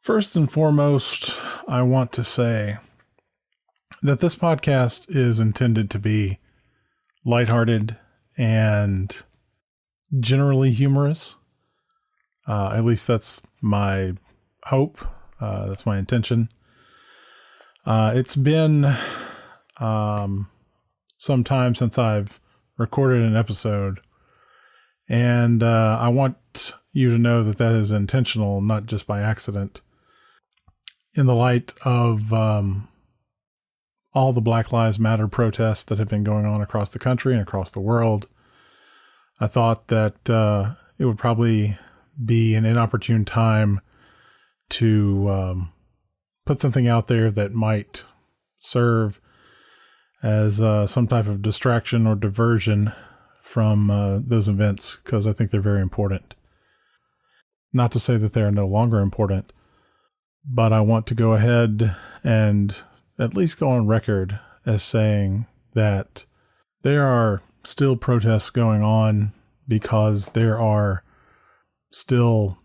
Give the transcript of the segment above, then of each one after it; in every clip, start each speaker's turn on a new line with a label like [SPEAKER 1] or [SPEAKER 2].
[SPEAKER 1] First and foremost, I want to say that this podcast is intended to be lighthearted and generally humorous. At least that's my hope. That's my intention. It's been some time since I've recorded an episode, and I want you to know that that is intentional, not just by accident. In the light of all the Black Lives Matter protests that have been going on across the country and across the world, I thought that it would probably be an inopportune time to put something out there that might serve as some type of distraction or diversion from those events, because I think they're very important. Not to say that they are no longer important, but I want to go ahead and at least go on record as saying that there are still protests going on because there are still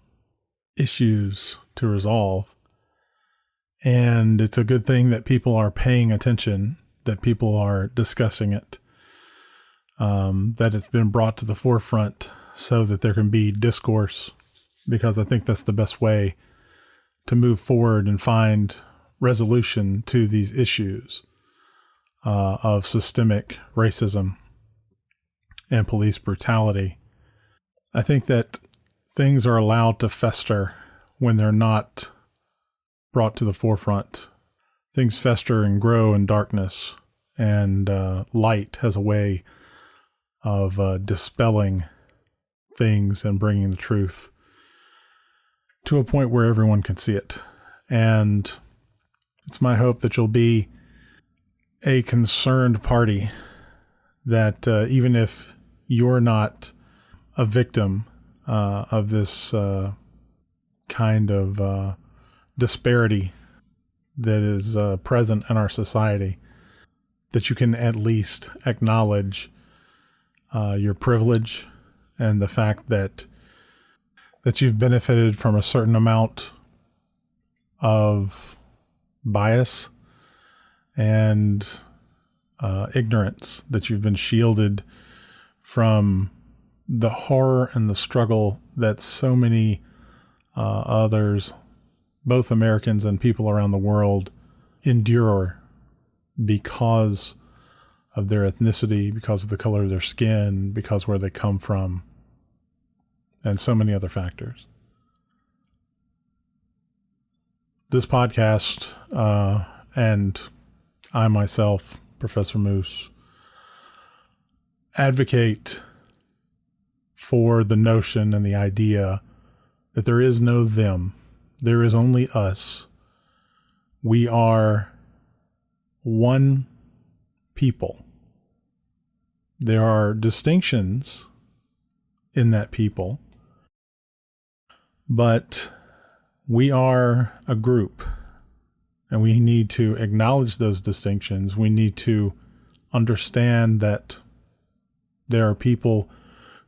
[SPEAKER 1] issues to resolve. And it's a good thing that people are paying attention, that people are discussing it, that it's been brought to the forefront so that there can be discourse, because I think that's the best way to move forward and find resolution to these issues of systemic racism and police brutality. I think that things are allowed to fester when they're not brought to the forefront. Things fester and grow in darkness, and light has a way of dispelling things and bringing the truth to a point where everyone can see it. And it's my hope that you'll be a concerned party, that even if you're not a victim of this kind of disparity that is present in our society, that you can at least acknowledge your privilege and the fact that you've benefited from a certain amount of bias and ignorance, that you've been shielded from the horror and the struggle that so many others, both Americans and people around the world, endure because of their ethnicity, because of the color of their skin, because where they come from, and so many other factors. This podcast, and I myself, Professor Moose, advocate for the notion and the idea that there is no them. There is only us. We are one people. There are distinctions in that people, but we are a group, and we need to acknowledge those distinctions. We need to understand that there are people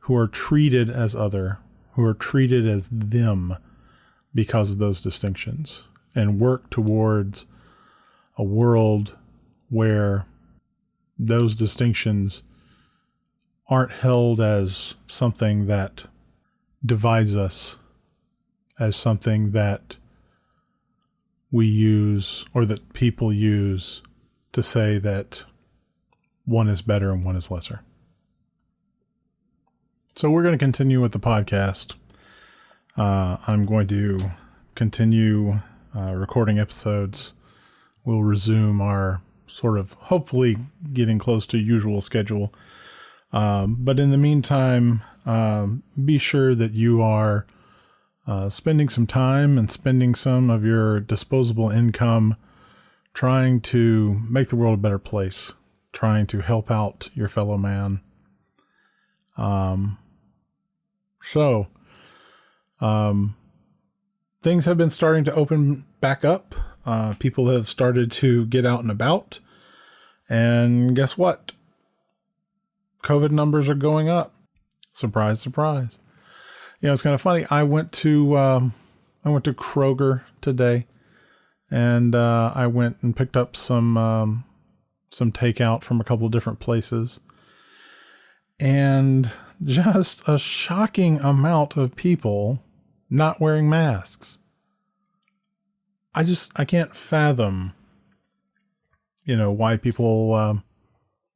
[SPEAKER 1] who are treated as other, who are treated as them because of those distinctions, and work towards a world where those distinctions aren't held as something that divides us, as something that we use or that people use to say that one is better and one is lesser. So we're going to continue with the podcast. I'm going to continue recording episodes. We'll resume our sort of hopefully getting close to usual schedule. But in the meantime, be sure that you are spending some time and spending some of your disposable income trying to make the world a better place, trying to help out your fellow man. Things have been starting to open back up. People have started to get out and about. And guess what? COVID numbers are going up. Surprise, surprise. You know, it's kind of funny. I went to I went to Kroger today, and I went and picked up some takeout from a couple of different places, and just a shocking amount of people not wearing masks. I can't fathom, why people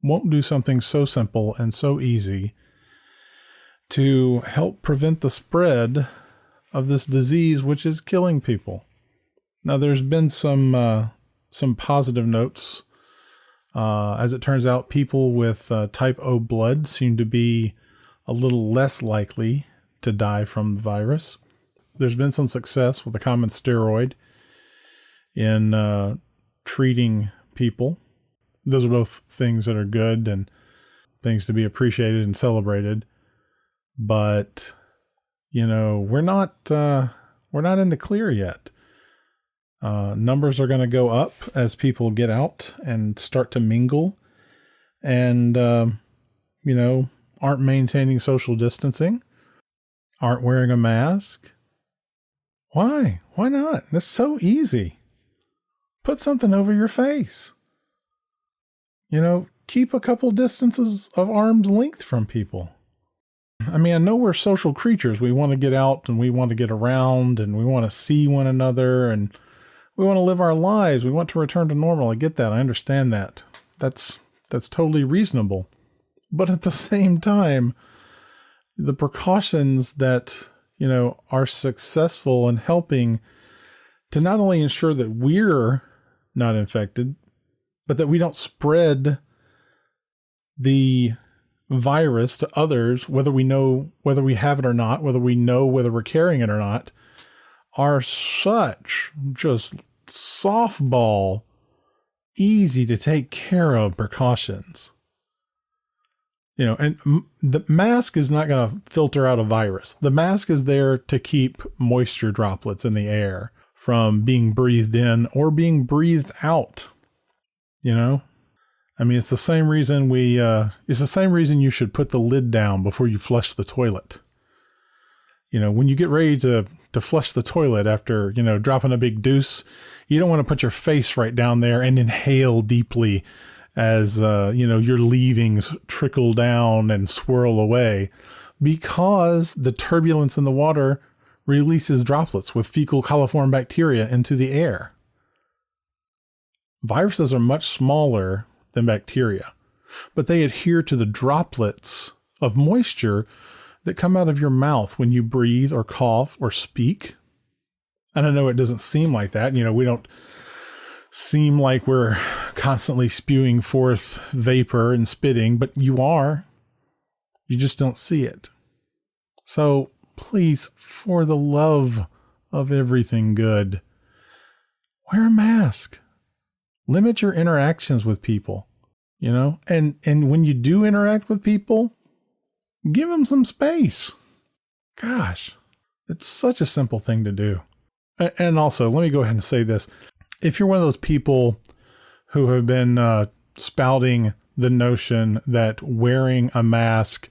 [SPEAKER 1] won't do something so simple and so easy to help prevent the spread of this disease, which is killing people. Now, there's been some positive notes. As it turns out, people with type O blood seem to be a little less likely to die from the virus. There's been some success with a common steroid in treating people. Those are both things that are good and things to be appreciated and celebrated. But, we're not in the clear yet. Numbers are going to go up as people get out and start to mingle and, aren't maintaining social distancing, aren't wearing a mask. Why? Why not? It's so easy. Put something over your face. Keep a couple distances of arm's length from people. I mean, I know we're social creatures. We want to get out and we want to get around and we want to see one another and we want to live our lives. We want to return to normal. I get that. I understand that. That's totally reasonable. But at the same time, the precautions that, are successful in helping to not only ensure that we're not infected, but that we don't spread the virus to others, whether we have it or not, whether we know whether we're carrying it or not, are such just softball, easy to take care of precautions. And the mask is not going to filter out a virus. The mask is there to keep moisture droplets in the air from being breathed in or being breathed out. I mean, it's the same reason it's the same reason you should put the lid down before you flush the toilet. When you get ready to flush the toilet after, dropping a big deuce, you don't want to put your face right down there and inhale deeply as, your leavings trickle down and swirl away, because the turbulence in the water releases droplets with fecal coliform bacteria into the air. Viruses are much smaller than bacteria, but they adhere to the droplets of moisture that come out of your mouth when you breathe or cough or speak. And I know it doesn't seem like that. We don't seem like we're constantly spewing forth vapor and spitting, but you are. You just don't see it. So please, for the love of everything good, wear a mask. Limit your interactions with people, and when you do interact with people, give them some space. Gosh, it's such a simple thing to do. And also, let me go ahead and say this. If you're one of those people who have been spouting the notion that wearing a mask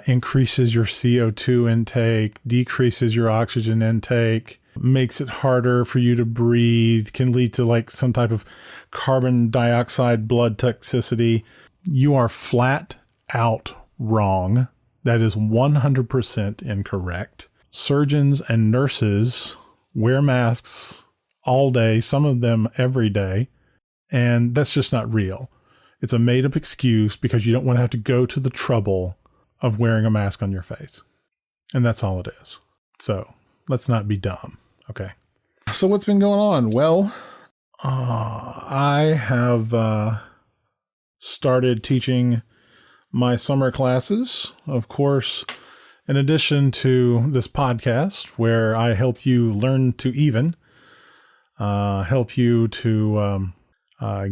[SPEAKER 1] increases your CO2 intake, decreases your oxygen intake, makes it harder for you to breathe, can lead to like some type of carbon dioxide blood toxicity, you are flat out wrong. That is 100% incorrect. Surgeons and nurses wear masks all day, some of them every day, and that's just not real. It's a made-up excuse because you don't want to have to go to the trouble of wearing a mask on your face. And that's all it is. So let's not be dumb, okay? So what's been going on? Well, I have started teaching my summer classes, of course, in addition to this podcast where I help you learn to even, help you to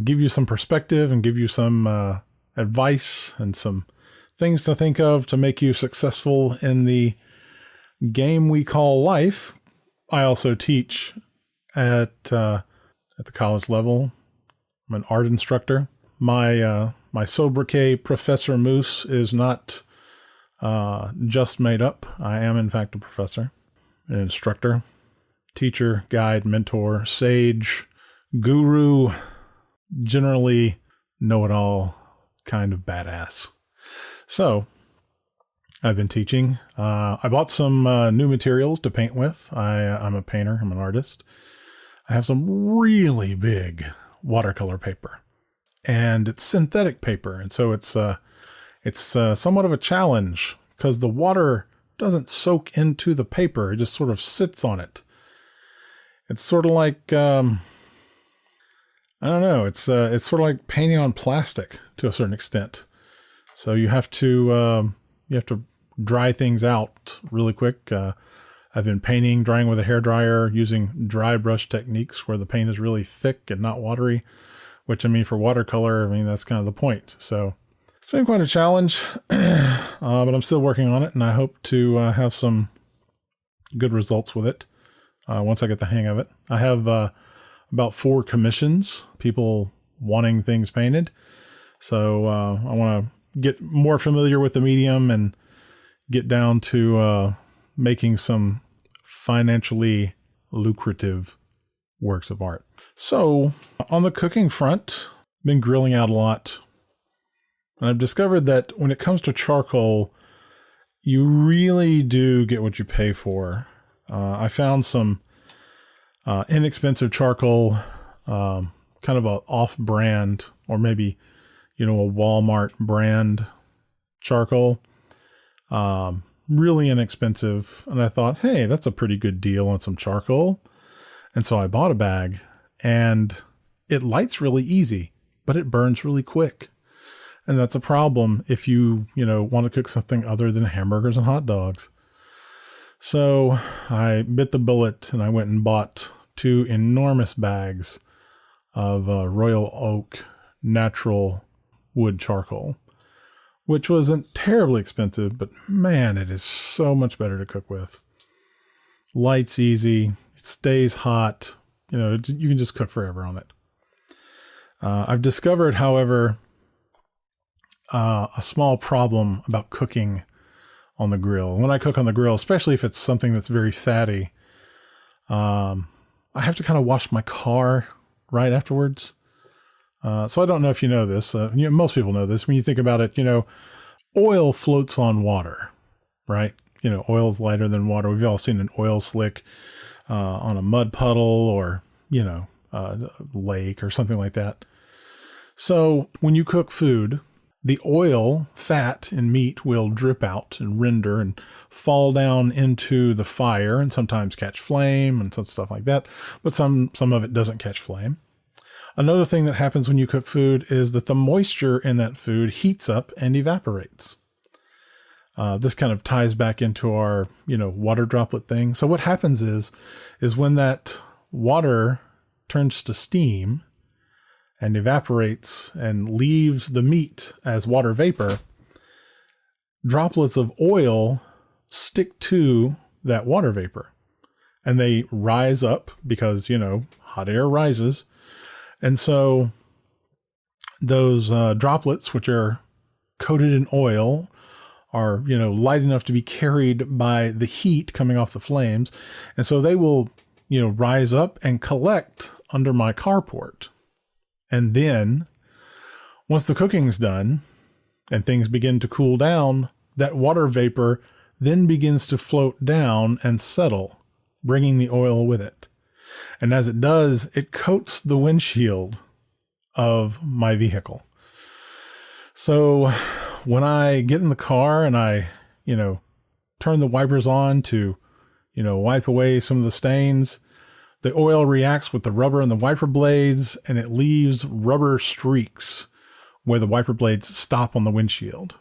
[SPEAKER 1] give you some perspective and give you some advice and some things to think of to make you successful in the game we call life. I also teach at the college level. I'm an art instructor. My sobriquet, Professor Moose, is not just made up. I am, in fact, a professor, an instructor. teacher, guide, mentor, sage, guru, generally know-it-all kind of badass. So I've been teaching. I bought some new materials to paint with. I'm a painter. I'm an artist. I have some really big watercolor paper, and it's synthetic paper. And so it's somewhat of a challenge because the water doesn't soak into the paper. It just sort of sits on it. It's sort of like, I don't know. It's sort of like painting on plastic to a certain extent. So you have to dry things out really quick. I've been drying with a hairdryer, using dry brush techniques where the paint is really thick and not watery, which, I mean, for watercolor, I mean, that's kind of the point. So it's been quite a challenge, but I'm still working on it, and I hope to have some good results with it once I get the hang of it. I have about 4 commissions, people wanting things painted. So I want to get more familiar with the medium and get down to making some financially lucrative works of art. So on the cooking front, been grilling out a lot. And I've discovered that when it comes to charcoal, you really do get what you pay for. I found some inexpensive charcoal, kind of a off-brand, or maybe, a Walmart brand charcoal. Really inexpensive. And I thought, hey, that's a pretty good deal on some charcoal. And so I bought a bag, and it lights really easy, but it burns really quick. And that's a problem if you want to cook something other than hamburgers and hot dogs. So I bit the bullet and I went and bought 2 enormous bags of Royal Oak natural wood charcoal, which wasn't terribly expensive, but man, it is so much better to cook with. Lights easy, it stays hot, you can just cook forever on it. I've discovered, however, a small problem about cooking on the grill. When I cook on the grill, especially if it's something that's very fatty, I have to kind of wash my car right afterwards. So I don't know if you know this. Most people know this. When you think about it, oil floats on water, right? Oil is lighter than water. We've all seen an oil slick on a mud puddle or, a lake or something like that. So when you cook food, the oil, fat, and meat will drip out and render and fall down into the fire and sometimes catch flame and some stuff like that. But some of it doesn't catch flame. Another thing that happens when you cook food is that the moisture in that food heats up and evaporates. This kind of ties back into our, water droplet thing. So what happens is when that water turns to steam and evaporates and leaves the meat as water vapor, droplets of oil stick to that water vapor and they rise up because, hot air rises. And so those droplets, which are coated in oil, are, light enough to be carried by the heat coming off the flames. And so they will, rise up and collect under my carport. And then once the cooking's done and things begin to cool down, that water vapor then begins to float down and settle, bringing the oil with it. And as it does, it coats the windshield of my vehicle. So when I get in the car and I, turn the wipers on to, wipe away some of the stains, the oil reacts with the rubber and the wiper blades, and it leaves rubber streaks where the wiper blades stop on the windshield.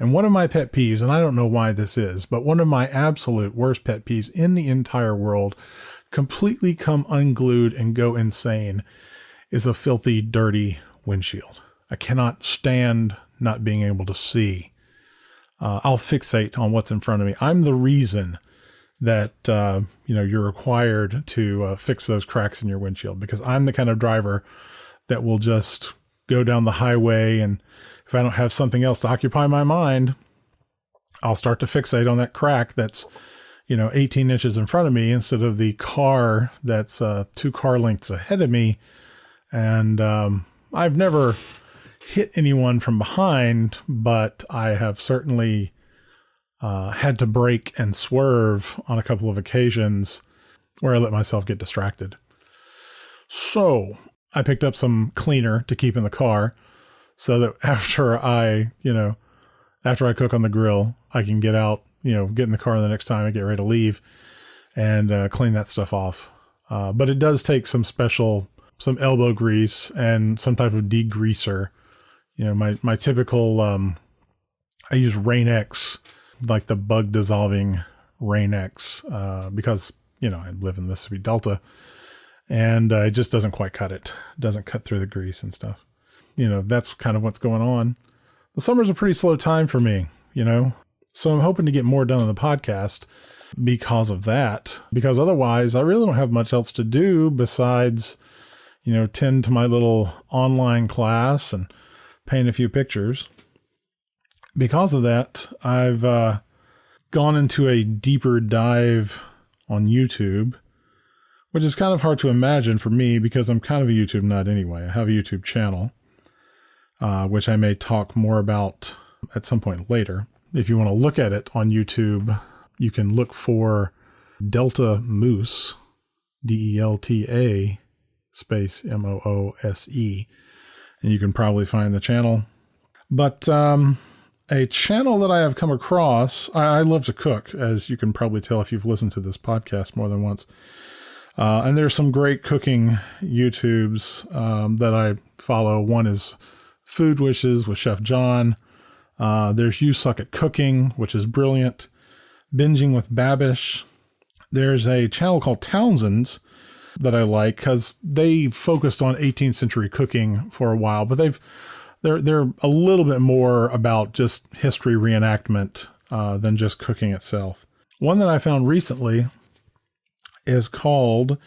[SPEAKER 1] And one of my pet peeves, and I don't know why this is, but one of my absolute worst pet peeves in the entire world, completely come unglued and go insane, is a filthy, dirty windshield. I cannot stand not being able to see. I'll fixate on what's in front of me. I'm the reason that, you're required to fix those cracks in your windshield, because I'm the kind of driver that will just go down the highway, and if I don't have something else to occupy my mind, I'll start to fixate on that crack that's, 18 inches in front of me instead of the car that's 2 car lengths ahead of me. And I've never hit anyone from behind, but I have certainly had to brake and swerve on a couple of occasions where I let myself get distracted. So I picked up some cleaner to keep in the car so that after I cook on the grill, I can get out, get in the car the next time I get ready to leave and clean that stuff off. But it does take some elbow grease and some type of degreaser. My typical, I use Rain-X, like the bug dissolving Rain-X, because, I live in Mississippi Delta and it just doesn't quite cut it. It doesn't cut through the grease and stuff. That's kind of what's going on. The summer's a pretty slow time for me, so I'm hoping to get more done on the podcast because of that, because otherwise I really don't have much else to do besides, tend to my little online class and paint a few pictures. Because of that, I've gone into a deeper dive on YouTube, which is kind of hard to imagine for me because I'm kind of a YouTube nut anyway. I have a YouTube channel, which I may talk more about at some point later. If you want to look at it on YouTube, you can look for Delta Moose, DELTA space MOOSE, and you can probably find the channel. But a channel that I have come across, I love to cook, as you can probably tell if you've listened to this podcast more than once. And there's some great cooking YouTubes that I follow. One is Food Wishes with Chef John. There's You Suck at Cooking, which is brilliant. Binging with Babish. There's a channel called Townsend's that I like because they focused on 18th century cooking for a while, but they're a little bit more about just history reenactment than just cooking itself. One that I found recently is called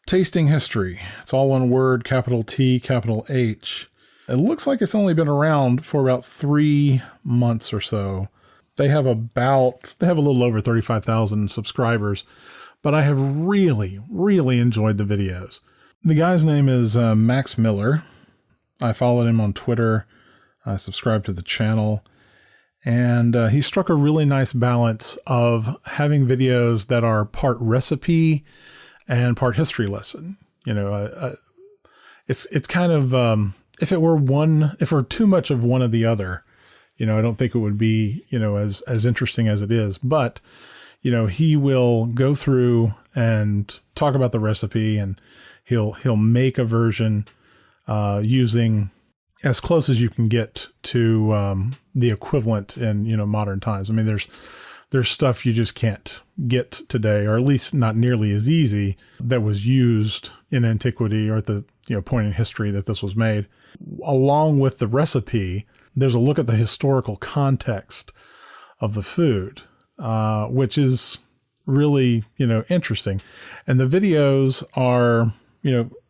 [SPEAKER 1] Tasting History. It's all one word, capital T, capital H. It looks like it's only been around for about 3 months or so. They have a little over 35,000 subscribers, but I have really, really enjoyed the videos. The guy's name is Max Miller. I followed him on Twitter. I subscribed to the channel, and he struck a really nice balance of having videos that are part recipe and part history lesson. It's kind of, if it were too much of one or the other, I don't think it would be, as interesting as it is. But, he will go through and talk about the recipe, and he'll make a version using as close as you can get to the equivalent in modern times. I mean, there's stuff you just can't get today, or at least not nearly as easy, that was used in antiquity or at the point in history that this was made. Along with the recipe, there's a look at the historical context of the food, which is really interesting. And the videos are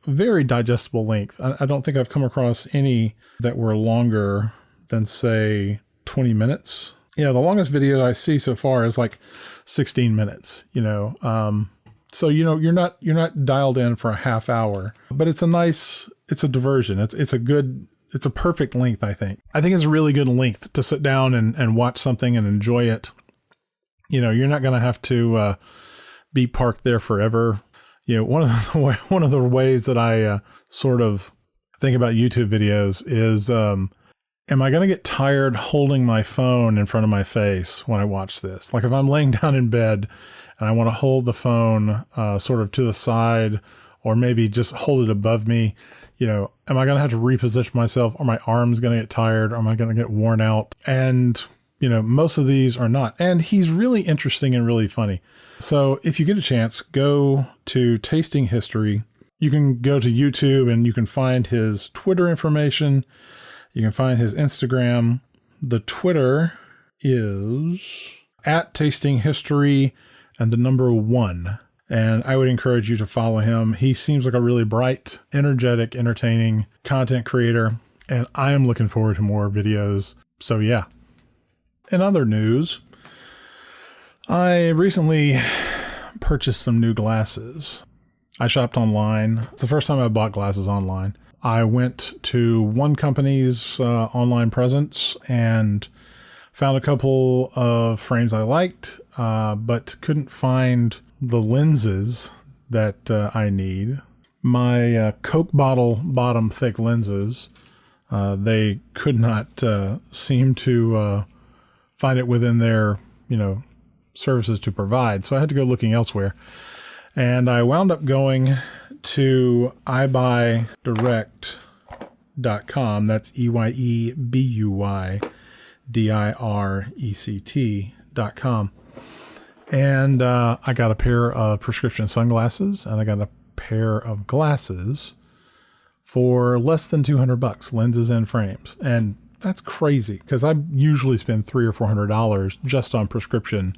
[SPEAKER 1] very digestible length. I don't think I've come across any that were longer than, say, 20 minutes. The longest video I see so far is like 16 minutes, so, you're not dialed in for a half hour, but it's a diversion. It's a perfect length. I think it's a really good length to sit down and watch something and enjoy it. You're not going to have to be parked there forever. One of the ways that I sort of think about YouTube videos is, am I going to get tired holding my phone in front of my face when I watch this? Like if I'm laying down in bed and I want to hold the phone sort of to the side, or maybe just hold it above me, am I going to have to reposition myself? Are my arms going to get tired? Or am I going to get worn out? And, most of these are not. And he's really interesting and really funny. So if you get a chance, go to Tasting History. You can go to YouTube and you can find his Twitter information. You can find his Instagram. The Twitter is @tastinghistory and the number 1. And I would encourage you to follow him. He seems like a really bright, energetic, entertaining content creator. And I am looking forward to more videos. So yeah. In other news, I recently purchased some new glasses. I shopped online. It's the first time I bought glasses online. I went to one company's online presence and found a couple of frames I liked, but couldn't find the lenses that I need. My Coke bottle bottom thick lenses, they could not seem to find it within their, services to provide. So I had to go looking elsewhere. And I wound up going to eyebuydirect.com. That's EYEBUYDIRECT.com. And I got a pair of prescription sunglasses and I got a pair of glasses for less than $200, lenses and frames. And that's crazy because I usually spend $300 or $400 just on prescription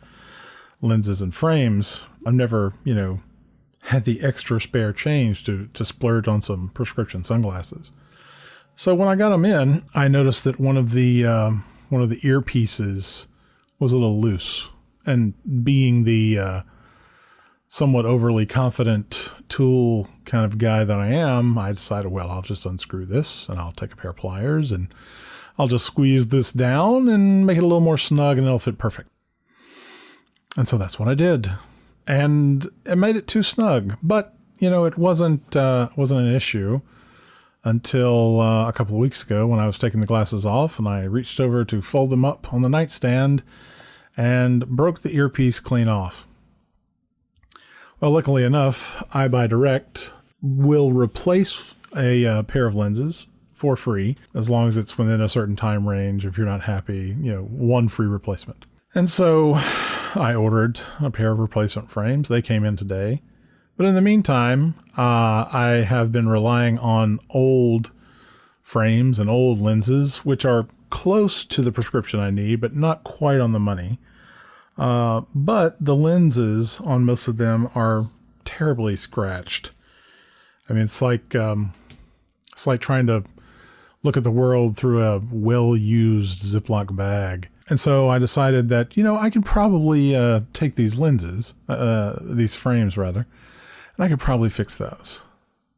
[SPEAKER 1] lenses and frames. I've never, had the extra spare change to splurge on some prescription sunglasses. So when I got them in, I noticed that one of the earpieces was a little loose. And being the somewhat overly confident tool kind of guy that I am, I decided, well, I'll just unscrew this and I'll take a pair of pliers and I'll just squeeze this down and make it a little more snug and it'll fit perfect. And so that's what I did. And it made it too snug, but it wasn't an issue until a couple of weeks ago when I was taking the glasses off and I reached over to fold them up on the nightstand and broke the earpiece clean off. Well, luckily enough, EyeBuyDirect will replace a pair of lenses for free as long as it's within a certain time range. If you're not happy, one free replacement. And so I ordered a pair of replacement frames. They came in today. But in the meantime, I have been relying on old frames and old lenses, which are close to the prescription I need, but not quite on the money. But the lenses on most of them are terribly scratched. I mean, it's like trying to look at the world through a well-used Ziploc bag. And so I decided that, I could probably take these lenses, these frames rather, and I could probably fix those.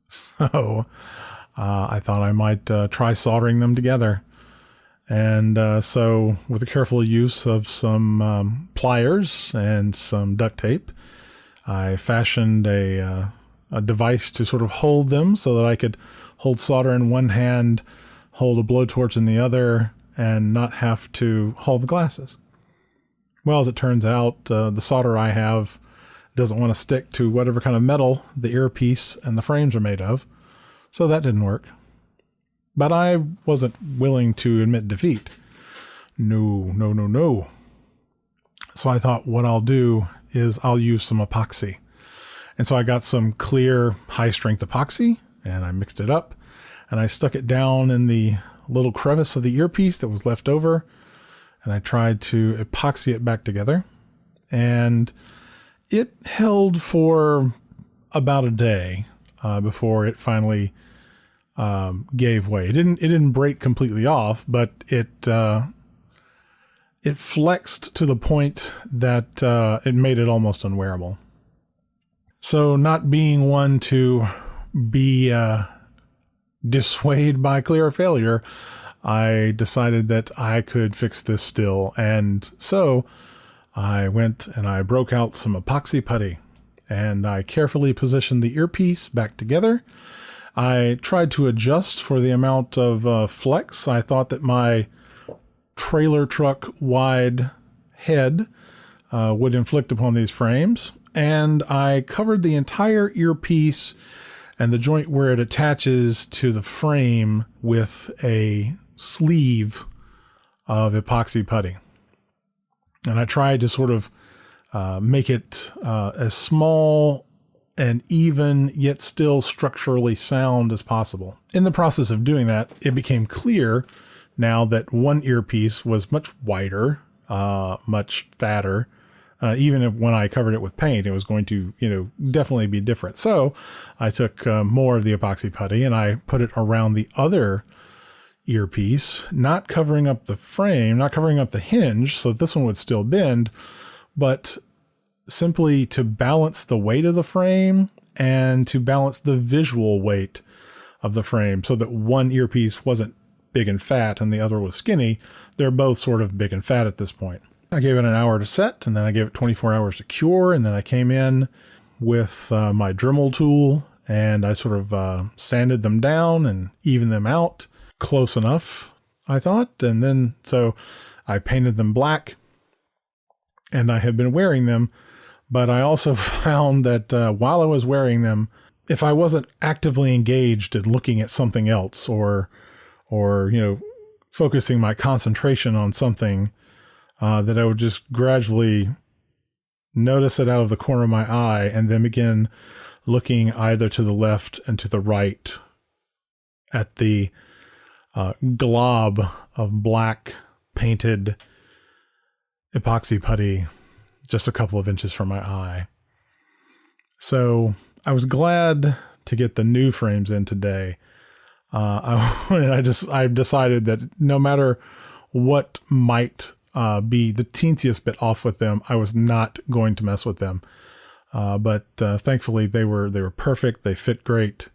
[SPEAKER 1] So I thought I might try soldering them together. And so with the careful use of some pliers and some duct tape, I fashioned a device to sort of hold them so that I could hold solder in one hand, hold a blowtorch in the other, and not have to hold the glasses. Well, as it turns out, the solder I have doesn't want to stick to whatever kind of metal the earpiece and the frames are made of, so that didn't work. But I wasn't willing to admit defeat. No. So I thought what I'll do is I'll use some epoxy. And so I got some clear high-strength epoxy, and I mixed it up, and I stuck it down in the little crevice of the earpiece that was left over, and I tried to epoxy it back together. And it held for about a day before it finally gave way. It didn't break completely off, but it flexed to the point that it made it almost unwearable. So, not being one to be dissuaded by clear failure, I decided that I could fix this still, and so I went and I broke out some epoxy putty, and I carefully positioned the earpiece back together. I tried to adjust for the amount of flex. I thought that my trailer truck wide head would inflict upon these frames, and I covered the entire earpiece and the joint where it attaches to the frame with a sleeve of epoxy putty. And I tried to sort of make it as small and even, yet still structurally sound as possible. In the process of doing that, it became clear now that one earpiece was much wider, much fatter. Even if when I covered it with paint, it was going to, definitely be different. So I took more of the epoxy putty and I put it around the other earpiece, not covering up the frame, not covering up the hinge, so that this one would still bend, but simply to balance the weight of the frame and to balance the visual weight of the frame so that one earpiece wasn't big and fat and the other was skinny. They're both sort of big and fat at this point. I gave it an hour to set, and then I gave it 24 hours to cure, and then I came in with my Dremel tool, and I sort of sanded them down and evened them out close enough, I thought. And then so I painted them black, and I had been wearing them, but I also found that while I was wearing them, if I wasn't actively engaged in looking at something else or focusing my concentration on something, that I would just gradually notice it out of the corner of my eye and then begin looking either to the left and to the right at the glob of black painted epoxy putty just a couple of inches from my eye. So I was glad to get the new frames in today. I've decided that no matter what might be the teensiest bit off with them, I was not going to mess with them. But thankfully they were perfect. They fit great.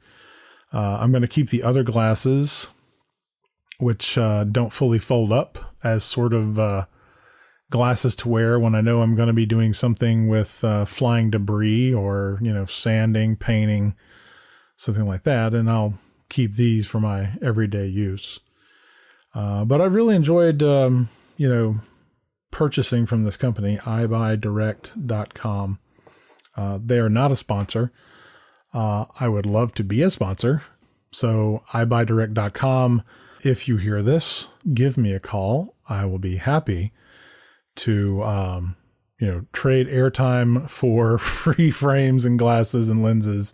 [SPEAKER 1] I'm going to keep the other glasses, which don't fully fold up, as sort of glasses to wear when I know I'm going to be doing something with flying debris or, sanding, painting, something like that. And I'll keep these for my everyday use. But I've really enjoyed, purchasing from this company, eyebuydirect.com. They are not a sponsor. I would love to be a sponsor. So eyebuydirect.com. If you hear this, give me a call. I will be happy to, trade airtime for free frames and glasses and lenses.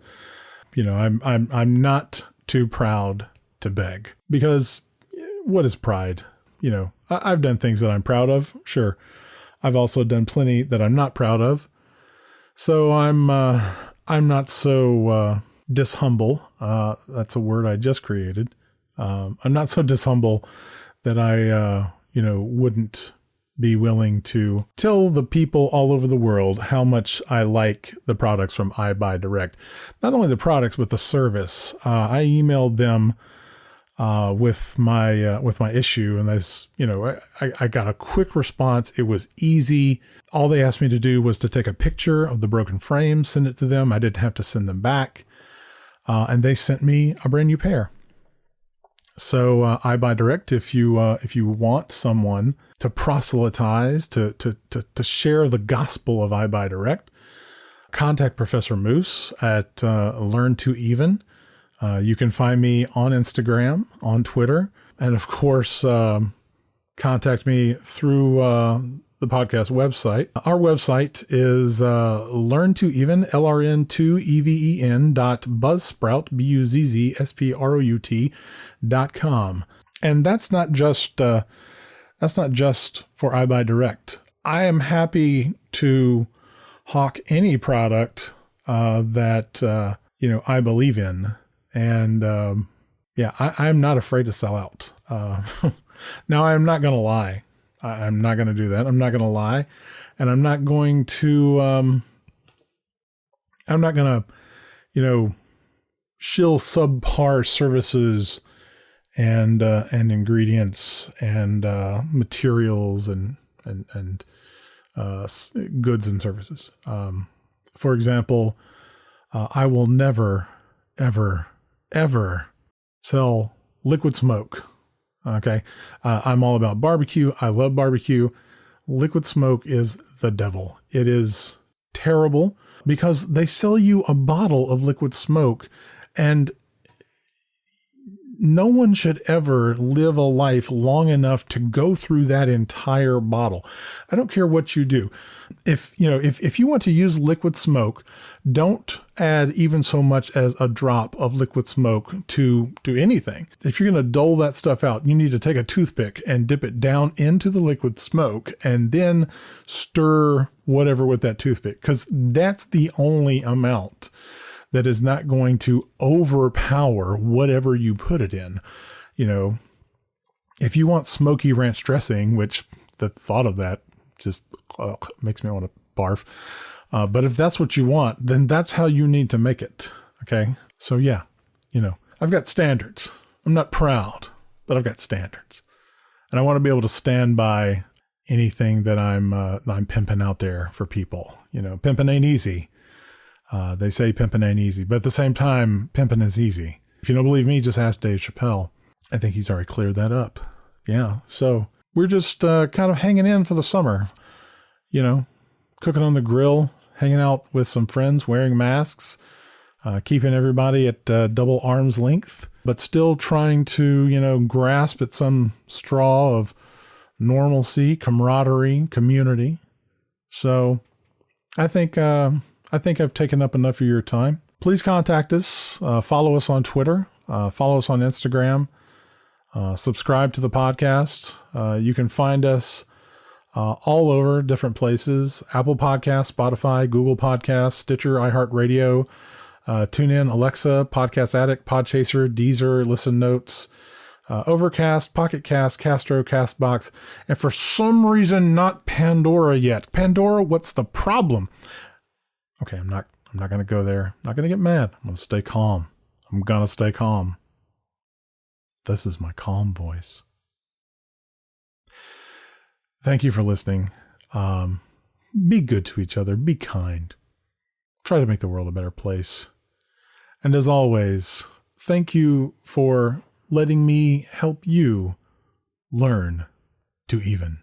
[SPEAKER 1] I'm not too proud to beg, because what is pride? I've done things that I'm proud of. Sure. I've also done plenty that I'm not proud of. So I'm not so dishumble. That's a word I just created. I'm not so dishumble that I, wouldn't be willing to tell the people all over the world how much I like the products from EyeBuyDirect. Not only the products, but the service. I emailed them with my issue, and I got a quick response. It was easy. All they asked me to do was to take a picture of the broken frame, send it to them. I didn't have to send them back, and they sent me a brand new pair. So EyeBuyDirect, if you want someone to proselytize, to share the gospel of EyeBuyDirect, contact Professor Moose at Learn to Even. You can find me on Instagram, on Twitter, and of course, contact me through the podcast website. Our website is learn2even, LRN2EVEN.buzzsprout, BUZZSPROUT.com. And that's not just for EyeBuyDirect. I am happy to hawk any product that I believe in. And I'm not afraid to sell out. Now, I'm not going to lie. I'm not going to do that. I'm not going to lie. And I'm not going to shill subpar services and ingredients and materials and goods and services. For example, I will never, ever sell liquid smoke. Okay. I'm all about barbecue. I love barbecue. Liquid smoke is the devil. It is terrible because they sell you a bottle of liquid smoke, and no one should ever live a life long enough to go through that entire bottle. I don't care what you do. If you want to use liquid smoke, don't add even so much as a drop of liquid smoke to anything. If you're going to dole that stuff out, you need to take a toothpick and dip it down into the liquid smoke and then stir whatever with that toothpick, because that's the only amount that is not going to overpower whatever you put it in. If you want smoky ranch dressing, which the thought of that just makes me want to barf. But if that's what you want, then that's how you need to make it. Okay. So yeah, I've got standards. I'm not proud, but I've got standards, and I want to be able to stand by anything that I'm pimping out there for people. Pimping ain't easy. They say pimping ain't easy, but at the same time, pimping is easy. If you don't believe me, just ask Dave Chappelle. I think he's already cleared that up. Yeah. So we're just kind of hanging in for the summer, cooking on the grill, hanging out with some friends, wearing masks, keeping everybody at double arm's length, but still trying to, grasp at some straw of normalcy, camaraderie, community. So I think I've taken up enough of your time. Please contact us, follow us on Twitter, follow us on Instagram, subscribe to the podcast. You can find us all over different places: Apple Podcasts, Spotify, Google Podcasts, Stitcher, iHeartRadio, TuneIn, Alexa, Podcast Addict, Podchaser, Deezer, Listen Notes, Overcast, Pocket Cast, Castro, Castbox, and for some reason not Pandora yet. Pandora, what's the problem? Okay, I'm not going to go there. I'm not going to get mad. I'm going to stay calm. This is my calm voice. Thank you for listening. Be good to each other. Be kind. Try to make the world a better place. And as always, thank you for letting me help you learn to even.